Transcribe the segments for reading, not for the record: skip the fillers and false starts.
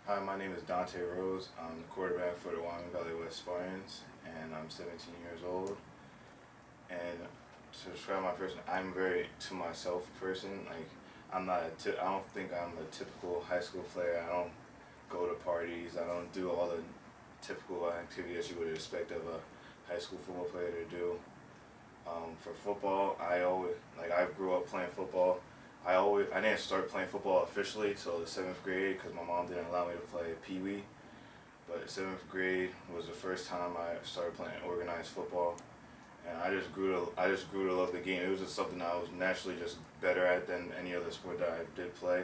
Hi, my name is Donte Rhodes. I'm the quarterback for the Wyoming Valley West Spartans, and I'm 17 years old. And to describe my person, I'm very to myself person. Like I don't think I'm a typical high school player. I don't go to parties. I don't do all the typical activities you would expect of a high school football player to do. For football, I grew up playing football. I didn't start playing football officially till the seventh grade because my mom didn't allow me to play pee wee. But seventh grade was the first time I started playing organized football, and I just grew to love the game. It was just something I was naturally just better at than any other sport that I did play.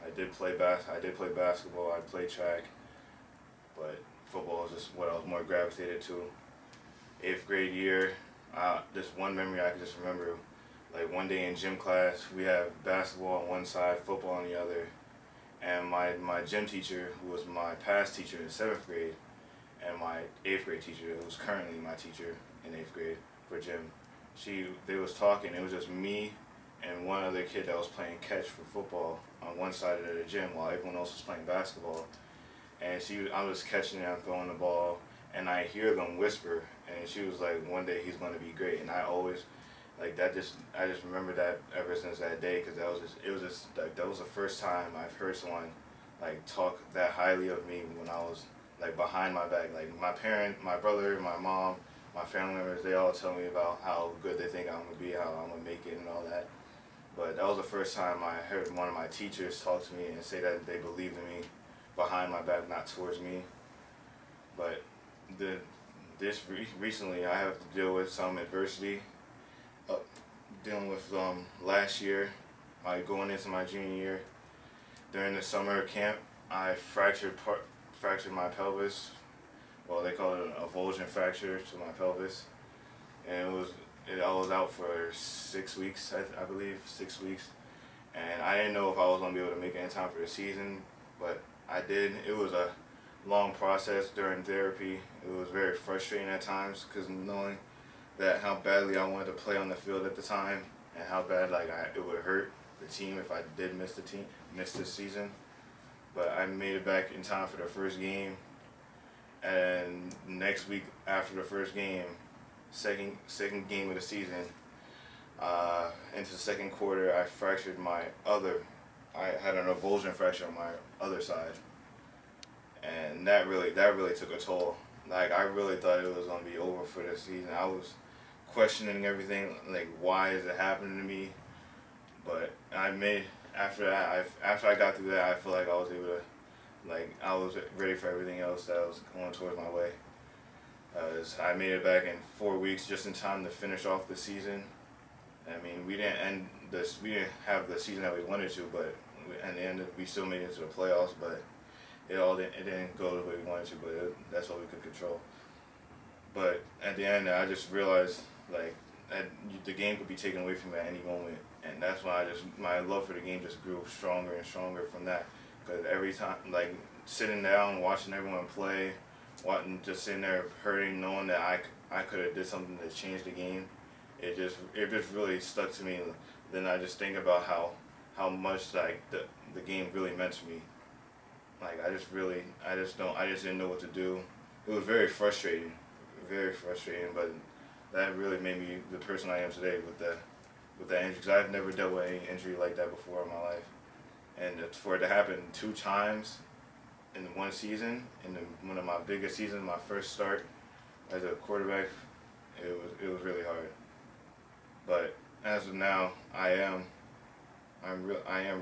I did play basketball. I played track, but football was just what I was more gravitated to. Eighth grade year, just one memory I can just remember. Like one day in gym class, we have basketball on one side, football on the other, and my gym teacher, who was my past teacher in seventh grade, and my eighth grade teacher, who was currently my teacher in eighth grade for gym, they was talking. It was just me and one other kid that was playing catch for football on one side of the gym while everyone else was playing basketball. And I was catching it, I'm throwing the ball, and I hear them whisper, and she was like, "One day he's going to be great." And I always like that. I just remember that ever since that day, because that was the first time I've heard someone like talk that highly of me when I was like behind my back. Like my brother, my mom, my family members, they all tell me about how good they think I'm gonna be, how I'm gonna make it, and all that. But that was the first time I heard one of my teachers talk to me and say that they believed in me behind my back, not towards me. But recently, I have to deal with some adversity. Uh, Dealing with last year, going into my junior year, during the summer camp, I fractured my pelvis. Well, they call it a avulsion fracture to my pelvis, and I was out for 6 weeks, I believe, 6 weeks, and I didn't know if I was gonna be able to make it in time for the season, but I did. It was a long process during therapy. It was very frustrating at times because knowing that how badly I wanted to play on the field at the time, and how bad it would hurt the team if I did miss this season. But I made it back in time for the first game, and next week after the first game, second game of the season, into the second quarter, I had an avulsion fracture on my other side, and that really took a toll. Like I really thought it was gonna be over for the season. I was questioning everything, like why is it happening to me? But after I got through that, I feel like I was able to, like I was ready for everything else that was going towards my way. I made it back in 4 weeks, just in time to finish off the season. I mean, we didn't have the season that we wanted to, but in the end, we still made it to the playoffs. But it didn't go the way we wanted to, but that's all we could control. But at the end, I just realized like the game could be taken away from me at any moment, and that's why my love for the game just grew stronger and stronger from that. Because every time, like sitting down, watching everyone play, just sitting there hurting, knowing that I could have did something to change the game, it just really stuck to me. Then I just think about how much like the game really meant to me. Like I just didn't know what to do. It was very frustrating, but that really made me the person I am today with that injury. Because I've never dealt with any injury like that before in my life, and for it to happen 2 times in one season, one of my biggest seasons, my first start as a quarterback, it was really hard. But as of now, I am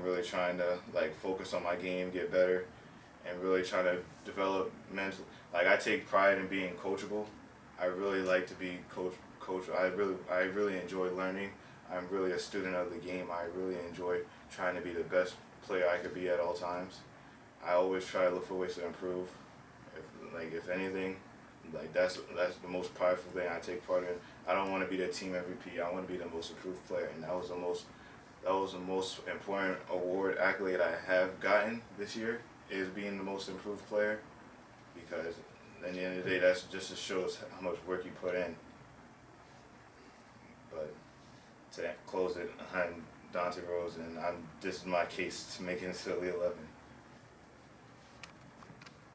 really trying to like focus on my game, get better, and really try to develop mental. Like I take pride in being coachable. I really like to be coach. I really enjoy learning. I'm really a student of the game. I really enjoy trying to be the best player I could be at all times. I always try to look for ways to improve. If anything, like that's the most prideful thing I take part in. I don't want to be the team MVP. I want to be the most improved player, and that was the most important award accolade I have gotten this year, is being the most improved player, because at the end of the day, that's just shows how much work you put in. But to close it, I'm Donte Rhodes, and this is my case to make it to the 11.